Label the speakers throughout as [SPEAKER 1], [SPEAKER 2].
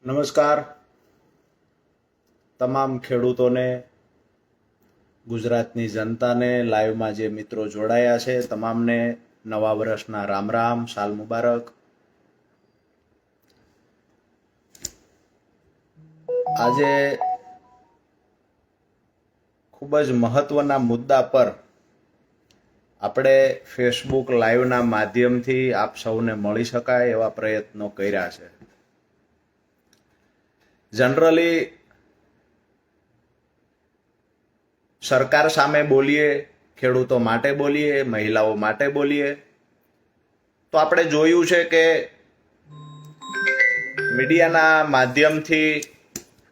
[SPEAKER 1] નમસ્કાર તમામ ખેડૂતોને, ગુજરાતની જનતાને, લાઈવમાં જે મિત્રો જોડાયા છે તમામને નવા વર્ષના રામ રામ, સાલ મુબારક. આજે ખૂબ જ મહત્વના મુદ્દા પર આપણે ફેસબુક લાઈવના માધ્યમથી આપ સૌને મળી શકાય એવા પ્રયત્નો કર્યા છે. જનરલી સરકાર સામે બોલીએ, ખેડૂતો માટે બોલીએ, મહિલાઓ માટે બોલીએ, તો આપણે જોયું છે કે મીડિયાના માધ્યમથી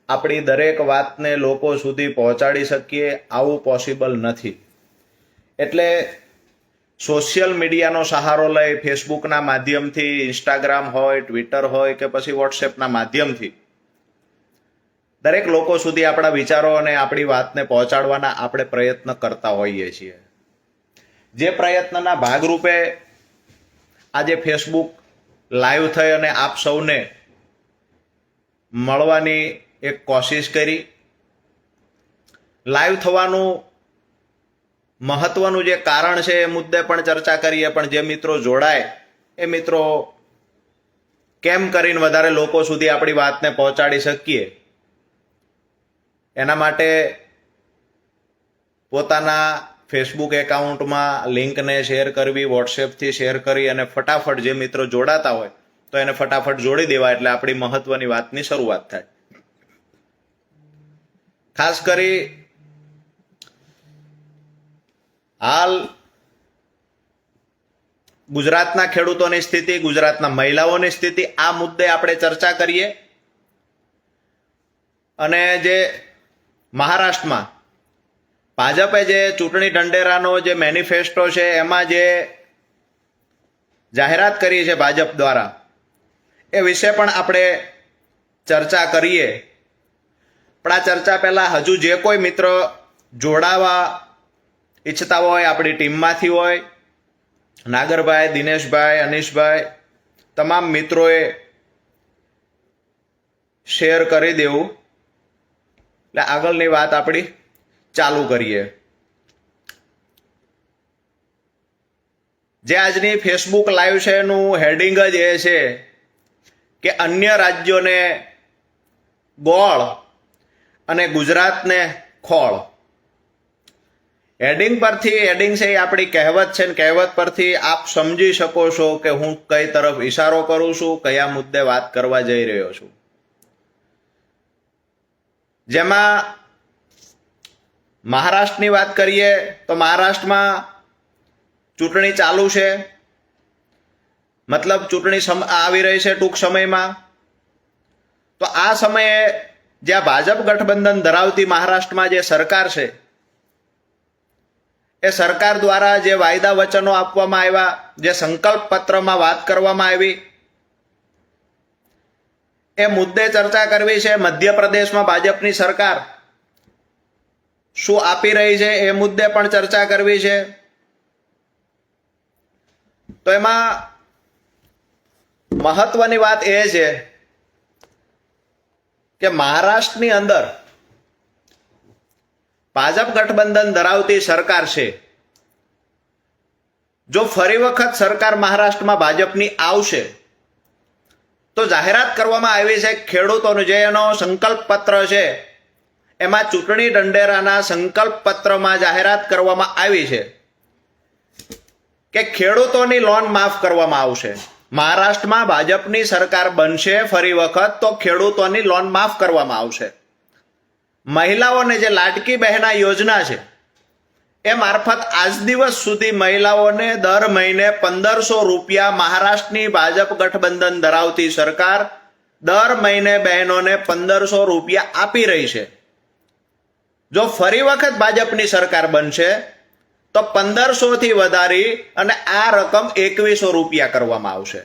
[SPEAKER 1] આપણી દરેક વાતને લોકો સુધી પહોંચાડી શકીએ આવું પોસિબલ નથી. એટલે સોશિયલ મીડિયાનો સહારો લઈ ફેસબુકના માધ્યમથી, ઇન્સ્ટાગ્રામ હોય, ટ્વિટર હોય કે પછી વોટ્સએપના માધ્યમથી દરેક લોકો સુધી આપણા વિચારો અને આપણી વાતને પહોંચાડવાના આપણે પ્રયત્ન કરતા હોઈએ છીએ. જે પ્રયત્નના ભાગરૂપે આજે ફેસબુક લાઈવ થઈ અને આપ સૌને મળવાની એક કોશિશ કરી. લાઈવ થવાનું મહત્વનું જે કારણ છે એ મુદ્દે પણ ચર્ચા કરીએ, પણ જે મિત્રો જોડાય એ મિત્રો કેમ કરીને વધારે લોકો સુધી આપણી વાતને પહોંચાડી શકીએ એના માટે પોતાના ફેસબુક એકાઉન્ટમાં લિંકને શેર કરવી, વોટ્સએપથી શેર કરી અને ફટાફટ જે મિત્રો જોડાતા હોય તો એને ફટાફટ જોડી દેવા, એટલે આપણી મહત્વની વાતની શરૂઆત થાય. ખાસ કરી હાલ ગુજરાતના ખેડૂતોની સ્થિતિ, ગુજરાતના મહિલાઓની સ્થિતિ, આ મુદ્દે આપણે ચર્ચા કરીએ. અને જે મહારાષ્ટ્રમાં ભાજપે જે ચૂંટણી ઢંઢેરાનો જે મેનિફેસ્ટો છે એમાં જે જાહેરાત કરી છે ભાજપ દ્વારા, એ વિશે પણ આપણે ચર્ચા કરીએ. પણ આ ચર્ચા પહેલા હજુ જે કોઈ મિત્ર જોડાવા ઈચ્છતા હોય, આપણી ટીમમાંથી હોય, નાગરભાઈ, દિનેશભાઈ, અનીશભાઈ, તમામ મિત્રોએ શેર કરી દેવું એટલે આગળની વાત આપણી ચાલુ કરીએ. જે આજની ફેસબુક લાઈવ છે એનું હેડિંગ જ એ છે કે અન્ય રાજ્યોને ગોળ અને ગુજરાતને ખોળ. હેડિંગ છે એ આપણી કહેવત છે, ને કહેવત પરથી આપ સમજી શકો છો કે હું કઈ તરફ ઈશારો કરું છું, કયા મુદ્દે વાત કરવા જઈ રહ્યો છું. જેમાં મહારાષ્ટ્રની વાત કરીએ તો મહારાષ્ટ્રમાં ચૂંટણી ચાલુ છે, મતલબ ચૂંટણી આવી રહી છે ટૂંક સમયમાં. તો આ સમયે જ્યાં ભાજપ ગઠબંધન ધરાવતી મહારાષ્ટ્રમાં જે સરકાર છે એ સરકાર દ્વારા જે વાયદા વચનો આપવામાં આવ્યા, જે સંકલ્પ પત્રમાં વાત કરવામાં આવી, એ મુદ્દે ચર્ચા કરવી છે. મધ્યપ્રદેશમાં ભાજપની સરકાર શું આપી રહી છે એ મુદ્દે પણ ચર્ચા કરવી છે. તો એમાં મહત્વની વાત એ છે કે મહારાષ્ટ્રની અંદર ભાજપ ગઠબંધન ધરાવતી સરકાર છે. જો ફરી વખત સરકાર મહારાષ્ટ્રમાં ભાજપની આવશે તો જાહેરાત કરવામાં આવી છે ખેડૂતોનું જે એનો સંકલ્પ પત્ર છે એમાં ચૂંટણી ઢંઢેરાના સંકલ્પ પત્રમાં જાહેરાત કરવામાં આવી છે કે ખેડૂતોની લોન માફ કરવામાં આવશે. મહારાષ્ટ્રમાં ભાજપની સરકાર બનશે ફરી વખત તો ખેડૂતોની લોન માફ કરવામાં આવશે. મહિલાઓને જે લાડકી બહેના યોજના છે એ મારફત આજ દિવસ સુધી મહિલાઓને દર મહિને 1500 રૂપિયા મહારાષ્ટ્રની ભાજપ ગઠબંધન ધરાવતી સરકાર દર મહિને બહેનોને 1500 રૂપિયા આપી રહી છે. જો ફરી વખત ભાજપની સરકાર બનશે તો 1500 થી વધારી અને આ રકમ 2100 રૂપિયા કરવામાં આવશે.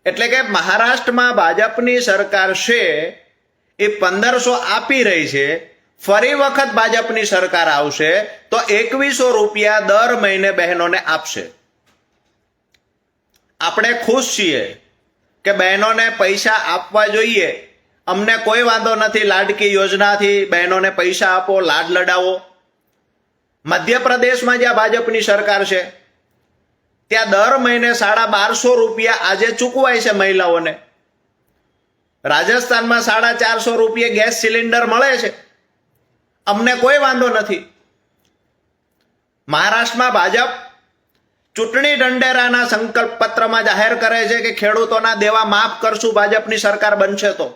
[SPEAKER 1] એટલે કે મહારાષ્ટ્રમાં ભાજપની સરકાર છે એ 1500 આપી રહી છે, ફરી વખત ભાજપની સરકાર આવશે તો 2100 રૂપિયા દર મહિને બહેનોને આપશે. આપણે ખુશ છીએ કે બહેનોને પૈસા આપવા જોઈએ, અમને કોઈ વાંધો નથી, લાડકી યોજનાથી બહેનોને પૈસા આપો, લાડ લડાવો. મધ્યપ્રદેશમાં જ્યાં ભાજપની સરકાર છે ત્યાં દર મહિને 1250 રૂપિયા આજે ચૂકવાય છે મહિલાઓને. રાજસ્થાનમાં 450 રૂપિયે ગેસ સિલિન્ડર મળે છે, અમને કોઈ વાંધો નથી. મહારાષ્ટ્રમાં ભાજપ ચૂંટણી ઢંઢેરાના સંકલ્પ પત્રમાં જાહેર કરે છે કે ખેડૂતોના દેવા માફ કરશું ભાજપની સરકાર બનશે તો.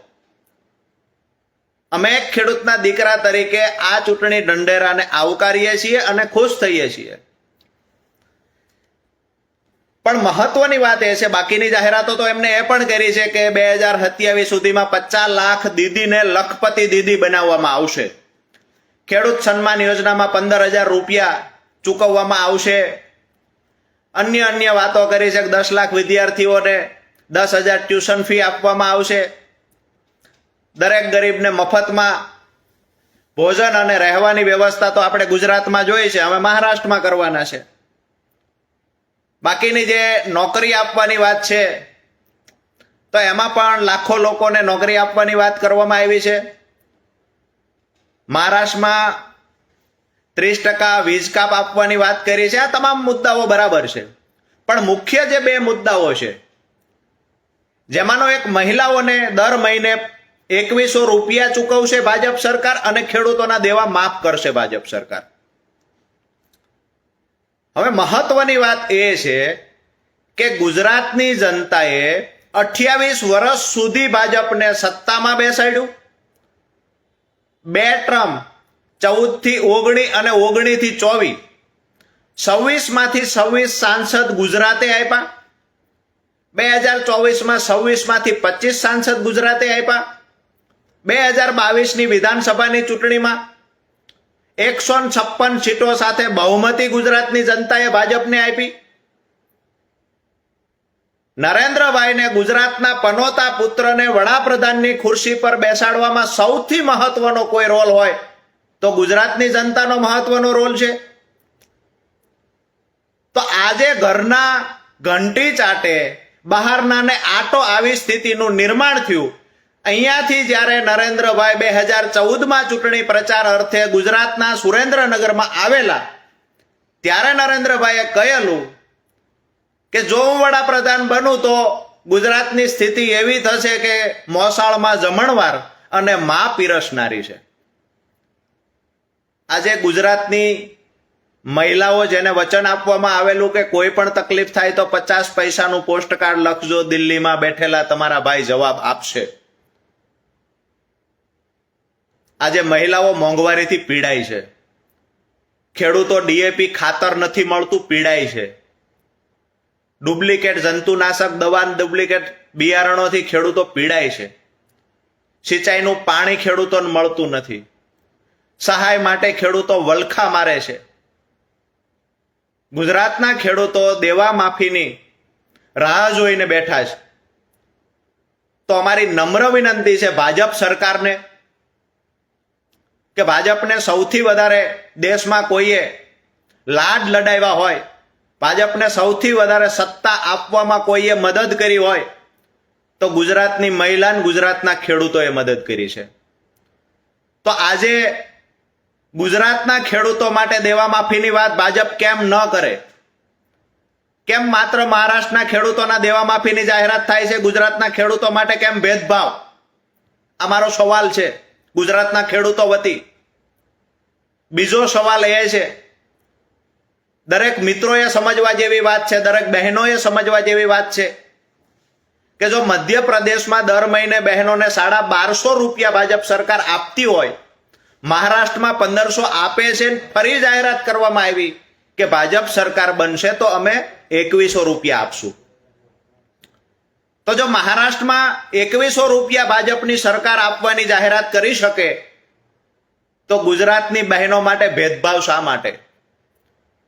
[SPEAKER 1] અમે એક ખેડૂતના દીકરા તરીકે આ ચૂંટણી ઢંઢેરાને આવકારીએ છીએ અને ખુશ થઈએ છીએ. પણ મહત્વની વાત એ છે, બાકીની જાહેરાતો તો એમને એ પણ કરી છે કે 2027 સુધીમાં 50 લાખ દીદીને લખપતિ દીદી બનાવવામાં આવશે. ખેડૂત સન્માન યોજનામાં 15,000 રૂપિયા ચૂકવવામાં આવશે. અન્ય વાતો કરી છે કે 10 લાખ વિદ્યાર્થીઓને 10,000 ટ્યુશન ફી આપવામાં આવશે. દરેક ગરીબને મફતમાં ભોજન અને રહેવાની વ્યવસ્થા તો આપણે ગુજરાતમાં જોઈ છે, હવે મહારાષ્ટ્રમાં કરવાના છે. બાકીની જે નોકરી આપવાની વાત છે તો એમાં પણ લાખો લોકોને નોકરી આપવાની વાત કરવામાં આવી છે. મહારાષ્ટ્રમાં 30% વીજ કાપ આપવાની વાત કરી છે. આ તમામ મુદ્દાઓ બરાબર છે, પણ મુખ્ય જે બે મુદ્દાઓ છે જેમાંનો એક, મહિલાઓને દર મહિને 2100 રૂપિયા ચૂકવશે ભાજપ સરકાર અને ખેડૂતોના દેવા માફ કરશે ભાજપ સરકાર. હવે મહત્વની વાત એ છે કે ગુજરાતની જનતાએ 28 વર્ષ સુધી ભાજપને સત્તામાં બેસાડ્યું. 2 ટર્મ 14 થી 19 અને 19 થી 24, 26 માંથી 26 સાંસદ ગુજરાતે આપ્યા. 2024માં 26 માંથી 25 સાંસદ ગુજરાતે આપ્યા. 2022ની વિધાનસભાની ચૂંટણીમાં 156 સીટો સાથે બહુમતી ગુજરાતની જનતાએ ભાજપને આપી. નરેન્દ્રભાઈને, ગુજરાતના પનોતા પુત્રને વડાપ્રધાનની ખુરશી પર બેસાડવામાં સૌથી મહત્વનો કોઈ રોલ હોય તો ગુજરાતની જનતાનો મહત્વનો રોલ છે. તો આજે ઘરના ઘંટી ચાટે બહારનાને આટો આવી સ્થિતિનું નિર્માણ થયું. અહીંયાથી જ્યારે નરેન્દ્રભાઈ 2014માં ચૂંટણી પ્રચાર અર્થે ગુજરાતના સુરેન્દ્રનગરમાં આવેલા ત્યારે નરેન્દ્રભાઈએ કહેલું કે જો હું વડાપ્રધાન બનું તો ગુજરાતની સ્થિતિ એવી થશે કે મોસાળમાં જમણવાર અને મા પીરસનારી છે. આજે ગુજરાતની મહિલાઓ જેને વચન આપવામાં આવેલું કે કોઈ પણ તકલીફ થાય તો 50 પૈસાનું પોસ્ટકાર્ડ લખજો, દિલ્હીમાં બેઠેલા તમારા ભાઈ જવાબ આપશે. આજે મહિલાઓ મોંઘવારીથી પીડાય છે. ખેડૂતો ડીએપી ખાતર નથી મળતું, પીડાય છે. ડુપ્લિકેટ જંતુનાશક દવા, ડુપ્લિકેટ બિયારણોથી ખેડૂતો પીડાય છે. સિંચાઈનું પાણી ખેડૂતોને મળતું નથી. સહાય માટે ખેડૂતો વલખા મારે છે. ગુજરાતના ખેડૂતો દેવા માફીની રાહ જોઈને બેઠા છે. તો અમારી નમ્ર વિનંતી છે ભાજપ સરકારને કે ભાજપને સૌથી વધારે દેશમાં કોઈએ લાડ લડાવ્યા હોય, ભાજપને સૌથી વધારે સત્તા આપવામાં કોઈએ મદદ કરી હોય તો ગુજરાતની મહિલા અને ગુજરાતના ખેડૂતોએ મદદ કરી છે. તો આજે ગુજરાતના ખેડૂતો માટે દેવા માફીની વાત ભાજપ કેમ ન કરે? કેમ માત્ર મહારાષ્ટ્રના ખેડૂતોના દેવા માફીની જાહેરાત થાય છે, ગુજરાતના ખેડૂતો માટે કેમ ભેદભાવ? અમારો સવાલ છે ગુજરાતના ખેડૂતો વતી. બીજો સવાલ એ છે, દરેક મિત્રોએ સમજવા જેવી વાત છે, દરેક બહેનોએ સમજવા જેવી વાત છે કે જો મધ્યપ્રદેશમાં દર મહિને બહેનોને 1250 રૂપિયા ભાજપ સરકાર આપતી હોય, મહારાષ્ટ્રમાં 1500 આપે છે, ફરી જાહેરાત કરવામાં આવી કે ભાજપ સરકાર બનશે તો અમે 2100 રૂપિયા આપશું. તો જો મહારાષ્ટ્રમાં 2100 રૂપિયા ભાજપની સરકાર આપવાની જાહેરાત કરી શકે તો ગુજરાતની બહેનો માટે ભેદભાવ શા માટે?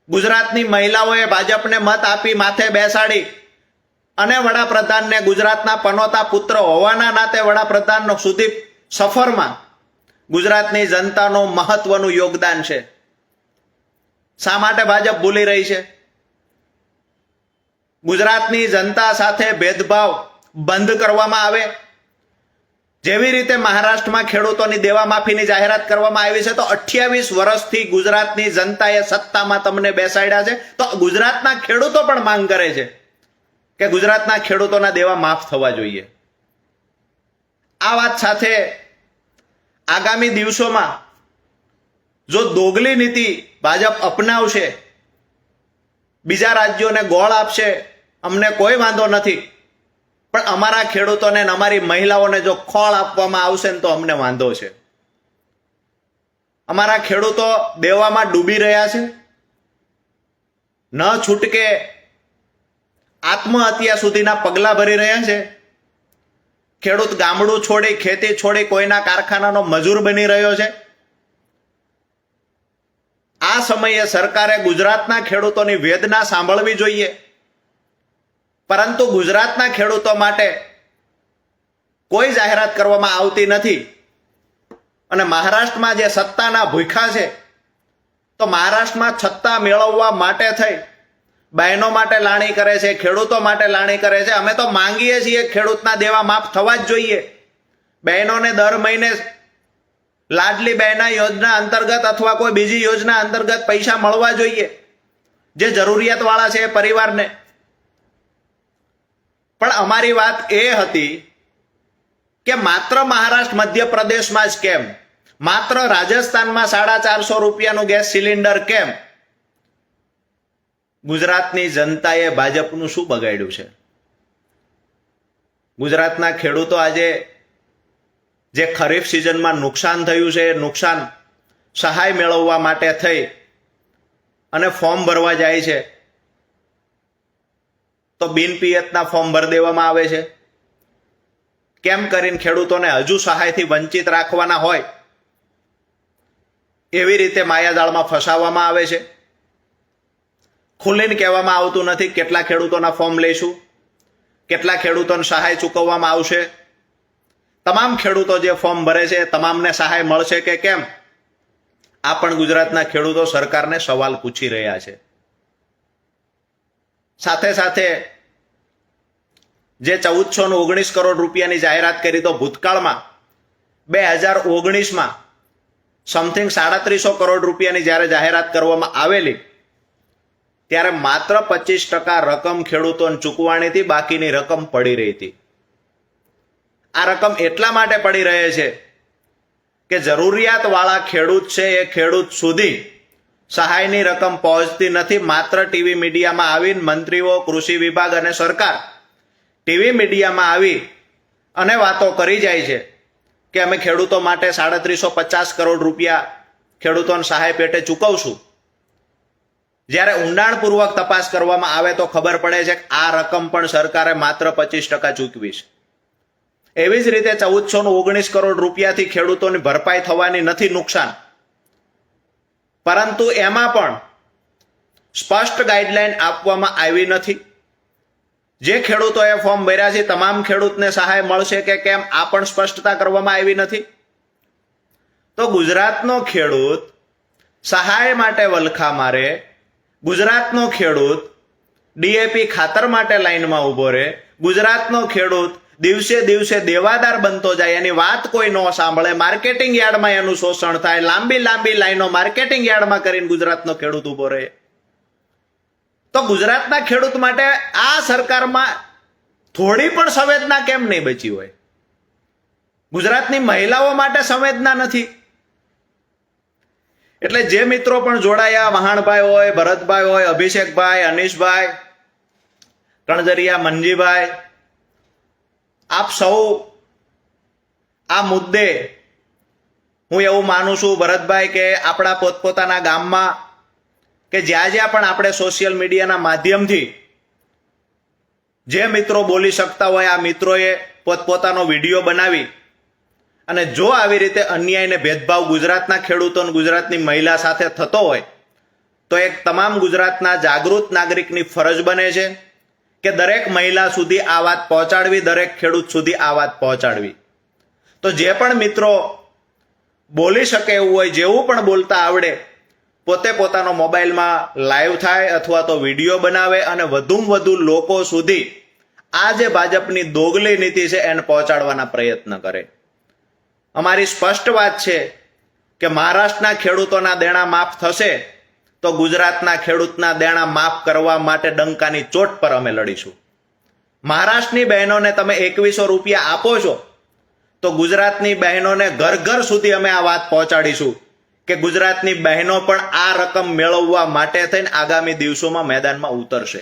[SPEAKER 1] ગુજરાતની મહિલાઓએ ભાજપને મત આપી માથે બેસાડી અને વડાપ્રધાનને ગુજરાતના પનોતા પુત્ર હોવાના નાતે વડાપ્રધાન સુધી સફરમાં ગુજરાતની જનતાનું મહત્વનું યોગદાન છે. શા માટે ભાજપ ભૂલી રહી છે? ગુજરાતની જનતા સાથે ભેદભાવ બંધ કરવામાં આવે. જેવી રીતે મહારાષ્ટ્રમાં ખેડૂતોની દેવા માફીની જાહેરાત કરવામાં આવી છે, તો 28 વર્ષથી ગુજરાતની જનતાએ સત્તામાં તમને બેસાડ્યા છે, તો ગુજરાતના ખેડૂતો પણ માંગ કરે છે કે ગુજરાતના ખેડૂતોના દેવા માફ થવા જોઈએ. આ વાત સાથે આગામી દિવસોમાં જો દોગલી નીતિ ભાજપ અપનાવશે, બીજા રાજ્યોને ગોળ આપશે, અમને કોઈ વાંધો નથી, પણ અમારા ખેડૂતોને અને અમારી મહિલાઓને જો ખોળ આપવામાં આવશે ને તો અમને વાંધો છે. અમારા ખેડૂતો દેવામાં ડૂબી રહ્યા છે, ન છૂટકે આત્મહત્યા સુધીના પગલા ભરી રહ્યા છે. ખેડૂત ગામડું છોડી, ખેતી છોડી કોઈના કારખાનાનો મજૂર બની રહ્યો છે. આ સમયે સરકારે ગુજરાતના ખેડૂતોની વેદના સાંભળવી જોઈએ, પરંતુ ગુજરાતના ખેડૂતો માટે કોઈ જાહેરાત કરવામાં આવતી નથી. અને મહારાષ્ટ્રમાં જે સત્તાના ભૂખ્યા છે, તો મહારાષ્ટ્રમાં સત્તા મેળવવા માટે થઈ બહેનો માટે લાણી કરે છે, ખેડૂતો માટે લાણી કરે છે. અમે તો માંગીએ છીએ ખેડૂતના દેવા માફ થવા જ જોઈએ. બહેનોને દર મહિને લાડલી બહેના યોજના અંતર્ગત અથવા કોઈ બીજી યોજના અંતર્ગત પૈસા મળવા જોઈએ, જે જરૂરિયાતવાળા છે એ પરિવારને. પણ અમારી વાત એ હતી કે માત્ર મહારાષ્ટ્ર, મધ્યપ્રદેશમાં જ કેમ, માત્ર રાજસ્થાનમાં 450 રૂપિયાનું ગેસ સિલિન્ડર કેમ? ગુજરાતની જનતાએ ભાજપનું શું બગાડ્યું છે? ગુજરાતના ખેડૂતો આજે જે ખરીફ સિઝનમાં નુકસાન થયું છે, એ નુકસાન સહાય મેળવવા માટે થઈ અને ફોર્મ ભરવા જાય છે, તો બિનપિયતના ફોર્મ ભરી દેવામાં આવે છે. કેમ કરીને ખેડૂતોને હજુ સહાયથી વંચિત રાખવાના હોય એવી રીતે માયાજાળમાં ફસાવવામાં આવે છે. ખુલ્લીને કહેવામાં આવતું નથી કેટલા ખેડૂતોના ફોર્મ લઈશું, કેટલા ખેડૂતોને સહાય ચૂકવવામાં આવશે. તમામ ખેડૂતો જે ફોર્મ ભરે છે તમામને સહાય મળશે કે કેમ? આ પણ ગુજરાતના ખેડૂતો સરકારને સવાલ પૂછી રહ્યા છે. સાથે સાથે જે 1419 કરોડ રૂપિયાની જાહેરાત કરી, તો ભૂતકાળમાં 2019માં સમથિંગ 3700 કરોડ રૂપિયાની જ્યારે જાહેરાત કરવામાં આવેલી, ત્યારે માત્ર 25% રકમ ખેડૂતોને ચૂકવવાની હતી, બાકીની રકમ પડી રહી હતી. આ રકમ એટલા માટે પડી રહે છે કે જરૂરિયાતવાળા ખેડૂત છે એ ખેડૂત સુધી સહાયની રકમ પહોંચતી નથી. માત્ર ટીવી મીડિયામાં આવીને મંત્રીઓ, કૃષિ વિભાગ અને સરકાર ટીવી મીડિયામાં આવી અને વાતો કરી જાય છે કે અમે ખેડૂતો માટે 3750 કરોડ રૂપિયા ખેડૂતોને સહાય પેટે ચૂકવશું. જ્યારે ઊંડાણપૂર્વક તપાસ કરવામાં આવે તો ખબર પડે છે કે આ રકમ પણ સરકારે માત્ર 25% ચૂકવી છે. એવી જ રીતે 1419 કરોડ રૂપિયાથી ખેડૂતોની ભરપાઈ થવાની નથી નુકસાન, પરંતુ એમાં પણ સ્પષ્ટ ગાઈડલાઈન આપવામાં આવી નથી. જે ખેડૂતોએ ફોર્મ ભર્યા છે તમામ ખેડૂતને સહાય મળશે કે કેમ, આ પણ સ્પષ્ટતા કરવામાં આવી નથી. તો ગુજરાતનો ખેડૂત સહાય માટે વલખા મારે, ગુજરાતનો ખેડૂત ડીએપી ખાતર માટે લાઈનમાં ઊભો રહે, ગુજરાતનો ખેડૂત દિવસે દિવસે દેવાદાર બનતો જાય, એની વાત કોઈ ન સાંભળે, માર્કેટિંગ યાર્ડમાં એનું શોષણ થાય, લાંબી લાંબી લાઈનો માર્કેટિંગ યાર્ડમાં કરીને ગુજરાતનો ખેડૂત ઊભો રહે. તો ગુજરાતના ખેડૂત માટે આ સરકારમાં થોડી પણ સંવેદના કેમ નહીં બચી હોય? ગુજરાતની મહિલાઓ માટે સંવેદના નથી. એટલે જે મિત્રો પણ જોડાયા, વહાણભાઈ હોય, ભરતભાઈ હોય, અભિષેકભાઈ, અનીશભાઈ, કણજરિયા મંજીભાઈ, આપ સૌ આ મુદ્દે હું એવું માનું છું ભરતભાઈ કે આપણા પોતપોતાના ગામમાં કે જ્યાં જ્યાં પણ આપણે સોશિયલ મીડિયાના માધ્યમથી જે મિત્રો બોલી શકતા હોય, આ મિત્રોએ પોતપોતાનો વિડીયો બનાવી અને જો આવી રીતે અન્યાય ને ભેદભાવ ગુજરાતના ખેડૂતો, ગુજરાતની મહિલા સાથે થતો હોય, તો એક તમામ ગુજરાતના જાગૃત નાગરિકની ફરજ બને છે કે દરેક મહિલા સુધી આ વાત પહોંચાડવી, દરેક ખેડૂત સુધી આ વાત પહોંચાડવી. તો જે પણ મિત્રો બોલી શકે એવું હોય, જેવું પણ બોલતા આવડે, પોતે પોતાનો મોબાઈલમાં લાઈવ થાય અથવા તો વિડીયો બનાવે અને વધુમાં વધુ લોકો સુધી આ જે ભાજપની દોગલી નીતિ છે એને પહોંચાડવાના પ્રયત્ન કરે. અમારી સ્પષ્ટ વાત છે કે મહારાષ્ટ્રના ખેડૂતોના દેણા માફ થશે તો ગુજરાતના ખેડૂતના દેણા માફ કરવા માટે ડંકાની ચોટ પર અમે લડીશું. મહારાષ્ટ્રની બહેનોને તમે 2100 રૂપિયા આપો છો તો ગુજરાતની બહેનોને ઘર ઘર સુધી અમે આ વાત પહોંચાડીશું કે ગુજરાતની બહેનો પણ આ રકમ મેળવવા માટે થઈને આગામી દિવસોમાં મેદાનમાં ઉતરશે.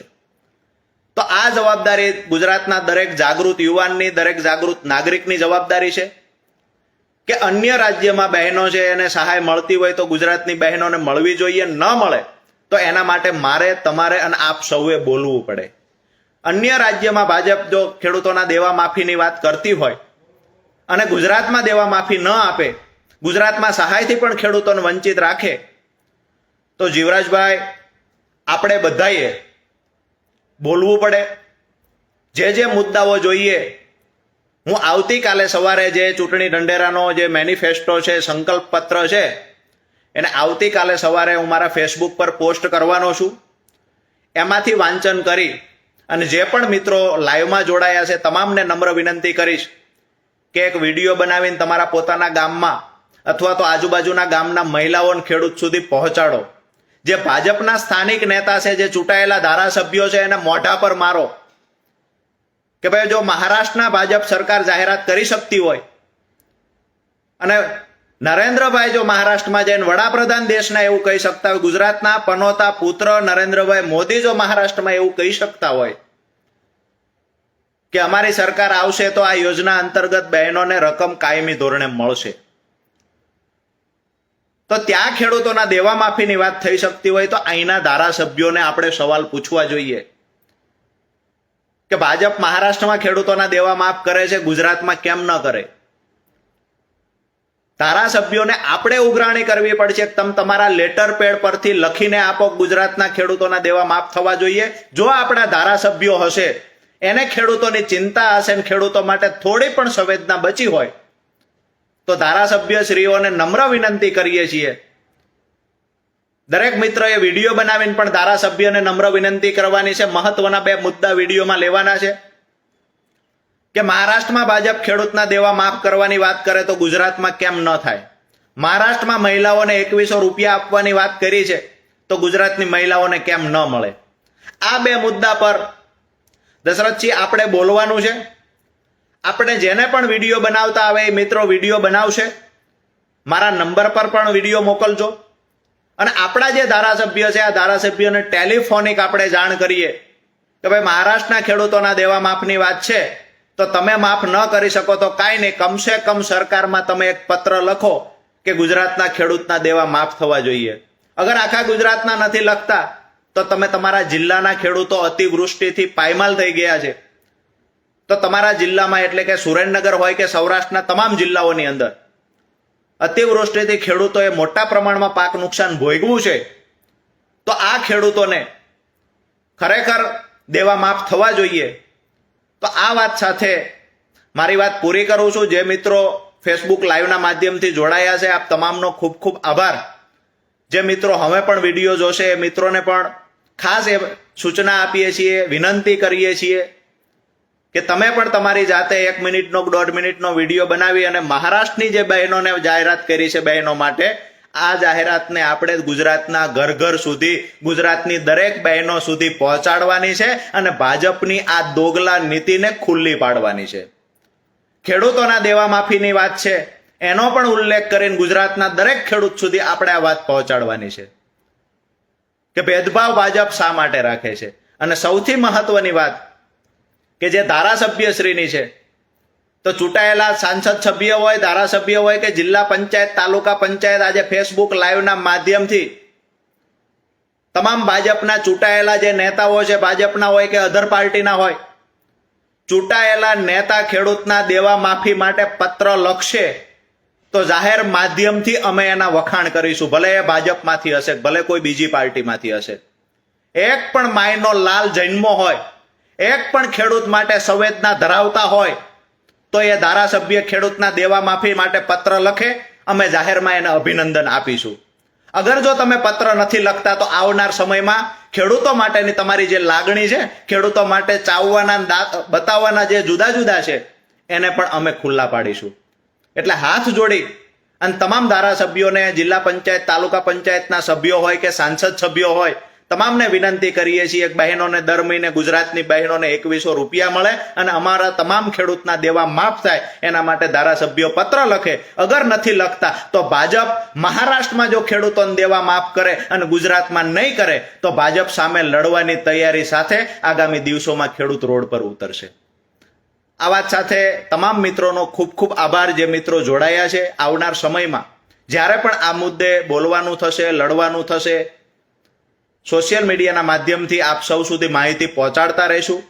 [SPEAKER 1] તો આ જવાબદારી ગુજરાતના દરેક જાગૃત યુવાનની, દરેક જાગૃત નાગરિકની જવાબદારી છે કે અન્ય રાજ્યમાં બહેનો છે એને સહાય મળતી હોય તો ગુજરાતની બહેનોને મળવી જોઈએ. ન મળે તો એના માટે મારે, તમારે અને આપ સૌએ બોલવું પડે. અન્ય રાજ્યમાં ભાજપ જો ખેડૂતોના દેવા માફીની વાત કરતી હોય અને ગુજરાતમાં દેવા માફી ન આપે, ગુજરાતમાં સહાયથી પણ ખેડૂતોને વંચિત રાખે, તો જીવરાજભાઈ આપણે બધાએ બોલવું પડે. જે મુદ્દાઓ જોઈએ, હું આવતીકાલે સવારે જે ચૂંટણી ઢંઢેરાનો જે મેનિફેસ્ટો છે, સંકલ્પ પત્ર છે, એને આવતીકાલે સવારે હું મારા ફેસબુક પર પોસ્ટ કરવાનો છું. એમાંથી વાંચન કરી અને જે પણ મિત્રો લાઈવમાં જોડાયા છે તમામને નમ્ર વિનંતી કરીશ કે એક વિડીયો બનાવીને તમારા પોતાના ગામમાં અથવા તો આજુબાજુના ગામના મહિલાઓ અને ખેડૂત સુધી પહોંચાડો. જે ભાજપના સ્થાનિક નેતા છે, જે ચૂંટાયેલા ધારાસભ્યો છે, એને મોઢા પર મારો કે ભાઈ જો મહારાષ્ટ્રના ભાજપ સરકાર જાહેરાત કરી શકતી હોય અને નરેન્દ્રભાઈ જો મહારાષ્ટ્રમાં જઈને વડાપ્રધાન દેશના એવું કહી શકતા હોય, ગુજરાતના પનોતા પુત્ર નરેન્દ્રભાઈ મોદી જો મહારાષ્ટ્રમાં એવું કહી શકતા હોય કે અમારી સરકાર આવશે તો આ યોજના અંતર્ગત બહેનોને રકમ કાયમી ધોરણે મળશે, તો ત્યાં ખેડૂતોના દેવા માફીની વાત થઈ શકતી હોય તો અહીંના ધારાસભ્યોને આપણે સવાલ પૂછવા જોઈએ કે ભાજપ મહારાષ્ટ્રમાં ખેડૂતોના દેવા માફ કરે છે, ગુજરાતમાં કેમ ન કરે. ધારાસભ્યોને આપણે ઉઘરાણી કરવી પડશે કે તમે તમારા લેટર પેડ પરથી લખીને આપો ગુજરાતના ખેડૂતોના દેવા માફ થવા જોઈએ. જો આપણા ધારાસભ્યો હશે એને ખેડૂતોની ચિંતા હશે ને ખેડૂતો માટે થોડી પણ સંવેદના બચી હોય તો ધારાસભ્ય શ્રીઓને નમ્ર વિનંતી કરીએ છીએ, દરેક મિત્રએ વિડીયો બનાવીને પણ ધારાસભ્યને નમ્ર વિનંતી કરવાની છે. મહત્વના 2 મુદ્દા વિડીયોમાં લેવાના છે કે મહારાષ્ટ્રમાં ભાજપ ખેડૂતના દેવા માફ કરવાની વાત કરે તો ગુજરાતમાં કેમ ન થાય. મહારાષ્ટ્રમાં મહિલાઓને 2100 રૂપિયા આપવાની વાત કરી છે તો ગુજરાતની મહિલાઓને કેમ ન મળે. આ 2 મુદ્દા પર દશરથજી આપણે બોલવાનું છે. આપણે જેને પણ વિડીયો બનાવતા આવે એ મિત્રો વિડીયો બનાવશે, મારા નંબર પર પણ વિડીયો મોકલજો અને આપણા જે ધારાસભ્ય છે આ ધારાસભ્યોને ટેલિફોનિક આપણે જાણ કરીએ કે ભાઈ મહારાષ્ટ્રના ખેડૂતોના દેવા માફની વાત છે તો તમે માફ ન કરી શકો તો કાંઈ નહીં, કમસે કમ સરકારમાં તમે એક પત્ર લખો કે ગુજરાતના ખેડૂતના દેવા માફ થવા જોઈએ. અગર આખા ગુજરાતના નથી લખતા તો તમે તમારા જિલ્લાના ખેડૂતો અતિવૃષ્ટિથી પાયમાલ થઈ ગયા છે તો તમારા જિલ્લામાં એટલે કે સુરેન્દ્રનગર હોય કે સૌરાષ્ટ્રના તમામ જિલ્લાઓની અંદર અતિવૃષ્ટિથી ખેડૂતોએ મોટા પ્રમાણમાં પાક નુકસાન ભોગવ્યું છે તો આ ખેડૂતોને ખરેખર દેવા માફ થવા જોઈએ. તો આ વાત સાથે મારી વાત પૂરી કરું છું. જે મિત્રો ફેસબુક લાઈવના માધ્યમથી જોડાયા છે આપ તમામનો ખૂબ ખૂબ આભાર. જે મિત્રો હવે પણ વિડીયો જોશે એ મિત્રોને પણ ખાસ એ સૂચના આપીએ છીએ, વિનંતી કરીએ છીએ કે તમે પણ તમારી જાતે 1 મિનિટનો 1.5 મિનિટનો વિડીયો બનાવી અને મહારાષ્ટ્રની જે બહેનોને જાહેરાત કરી છે બહેનો માટે, આ જાહેરાતને આપણે ગુજરાતના ઘર ઘર સુધી, ગુજરાતની દરેક બહેનો સુધી પહોંચાડવાની છે અને ભાજપની આ દોગલા નીતિને ખુલ્લી પાડવાની છે. ખેડૂતોના દેવા માફીની વાત છે એનો પણ ઉલ્લેખ કરીને ગુજરાતના દરેક ખેડૂત સુધી આપણે આ વાત પહોંચાડવાની છે કે ભેદભાવ ભાજપ શા માટે રાખે છે. અને સૌથી મહત્વની વાત કે જે ધારાસભ્યશ્રીની છે તો ચૂંટાયેલા સાંસદ સભ્ય હોય, ધારાસભ્ય હોય કે જિલ્લા પંચાયત, તાલુકા પંચાયત, આજે ફેસબુક લાઈવના માધ્યમથી તમામ ભાજપના ચૂંટાયેલા જે નેતાઓ છે, ભાજપના હોય કે અધર પાર્ટીના હોય, ચૂંટાયેલા નેતા ખેડૂતના દેવા માફી માટે પત્ર લખશે તો જાહેર માધ્યમથી અમે એના વખાણ કરીશું, ભલે એ ભાજપમાંથી હશે, ભલે કોઈ બીજી પાર્ટીમાંથી હશે. એક પણ માયનો લાલ જન્મો હોય, એક પણ ખેડૂત માટે સંવેદના ધરાવતા હોય તો એ ધારાસભ્ય ખેડૂતના દેવા માફી માટે પત્ર લખે, અમે જાહેરમાં એને અભિનંદન આપીશું. અગર જો તમે પત્ર નથી લખતા તો આવનાર સમયમાં ખેડૂતો માટેની તમારી જે લાગણી છે, ખેડૂતો માટે ચાવવાના દાંત બતાવવાના જે જુદા જુદા છે, એને પણ અમે ખુલ્લા પાડીશું. એટલે હાથ જોડી અને તમામ ધારાસભ્યોને, જિલ્લા પંચાયત, તાલુકા પંચાયતના સભ્યો હોય કે સાંસદ સભ્યો હોય, તમામને વિનંતી કરીએ છીએ કે બહેનોને દર મહિને, ગુજરાતની બહેનોને 2100 રૂપિયા મળે અને અમારા તમામ ખેડૂતના દેવા માફ થાય, એના માટે ધારાસભ્યો પત્ર લખે. અગર નથી લખતા તો ભાજપ મહારાષ્ટ્રમાં જો ખેડૂતોને દેવા માફ કરે અને ગુજરાતમાં નહીં કરે તો ભાજપ સામે લડવાની તૈયારી સાથે આગામી દિવસોમાં ખેડૂત રોડ પર ઉતરશે. આ વાત સાથે તમામ મિત્રોનો ખૂબ ખૂબ આભાર, જે મિત્રો જોડાયા છે. આવનાર સમયમાં જ્યારે પણ આ મુદ્દે બોલવાનું થશે, લડવાનું થશે, સોશિયલ મીડિયાના માધ્યમથી આપ સૌ સુધી માહિતી પહોંચાડતા રહીશું.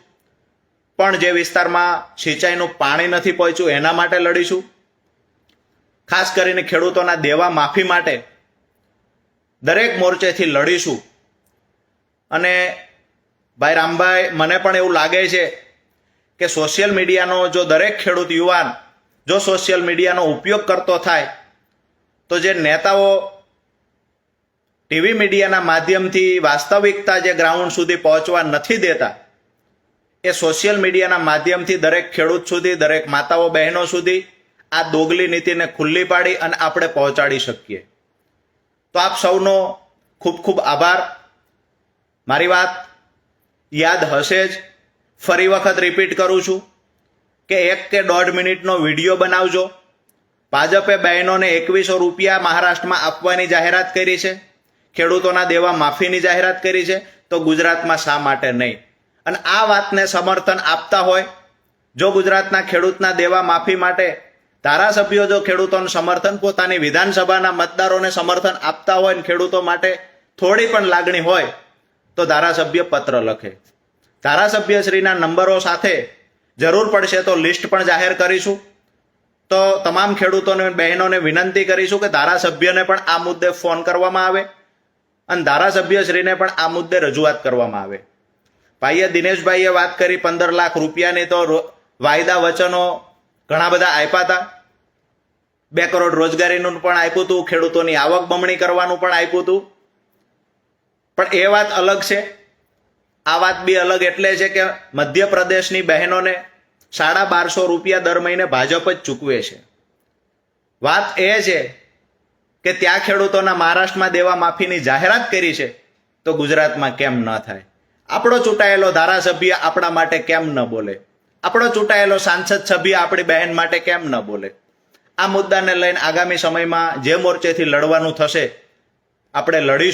[SPEAKER 1] પણ જે વિસ્તારમાં સિંચાઈનું પાણી નથી પહોંચ્યું એના માટે લડીશું. ખાસ કરીને ખેડૂતોના દેવા માફી માટે દરેક મોરચેથી લડીશું. અને ભાઈ રામભાઈ, મને પણ એવું લાગે છે કે સોશિયલ મીડિયાનો જો દરેક ખેડૂત યુવાન જો સોશિયલ મીડિયાનો ઉપયોગ કરતો થાય તો જે નેતાઓ ટીવી મીડિયાના માધ્યમથી વાસ્તવિકતા જે ગ્રાઉન્ડ સુધી પહોંચવા નથી દેતા, એ સોશિયલ મીડિયાના માધ્યમથી દરેક ખેડૂત સુધી, દરેક માતાઓ બહેનો સુધી આ દોગલી નીતિને ખુલ્લી પાડી અને આપણે પહોંચાડી શકીએ. તો આપ સૌનો ખૂબ ખૂબ આભાર. મારી વાત યાદ હશે જ. ફરી વખત રિપીટ કરું છું કે 1 કે 1.5 મિનિટનો વિડીયો બનાવજો. ભાજપે બહેનોને 2100 રૂપિયા મહારાષ્ટ્રમાં આપવાની જાહેરાત કરી છે, ખેડૂતોના દેવા માફીની જાહેરાત કરી છે, તો ગુજરાતમાં શા માટે નહીં? અને આ વાતને સમર્થન આપતા હોય, જો ગુજરાતના ખેડૂતના દેવા માફી માટે ધારાસભ્યો જો ખેડૂતોનું સમર્થન, પોતાની વિધાનસભાના મતદારોને સમર્થન આપતા હોય ને ખેડૂતો માટે થોડી પણ લાગણી હોય, તો ધારાસભ્ય પત્ર લખે. ધારાસભ્યશ્રીના નંબરો સાથે જરૂર પડશે તો લિસ્ટ પણ જાહેર કરીશું. તો તમામ ખેડૂતોને, બહેનોને વિનંતી કરીશું કે ધારાસભ્યને પણ આ મુદ્દે ફોન કરવામાં આવે અને ધારાસભ્યશ્રીને પણ આ મુદ્દે રજૂઆત કરવામાં આવે. ભાઈએ, દિનેશભાઈએ વાત કરી 15 લાખ રૂપિયાની, તો વાયદા વચનો ઘણા બધા આપ્યા હતા. 2 કરોડ રોજગારીનું પણ આપ્યું હતું, ખેડૂતોની આવક બમણી કરવાનું પણ આપ્યું હતું. પણ એ વાત અલગ છે. આ વાત બી અલગ એટલે છે કે મધ્યપ્રદેશની બહેનોને 1250 રૂપિયા દર મહિને ભાજપ જ ચૂકવે છે. વાત એ છે કે ત્યાં ખેડૂતોના મહારાષ્ટ્રમાં દેવા માફીની જાહેરાત કરી છે, તો ગુજરાતમાં કેમ ન થાય? આપણો ચૂંટાયેલો ધારાસભ્ય આપણા માટે કેમ ન બોલે? આપણો ચૂંટાયેલો સાંસદ સભ્ય આપણી બહેન માટે કેમ ન બોલે? આ મુદ્દાને લઈને આગામી સમયમાં જે મોરચેથી લડવાનું થશે, આપણે લડીશું.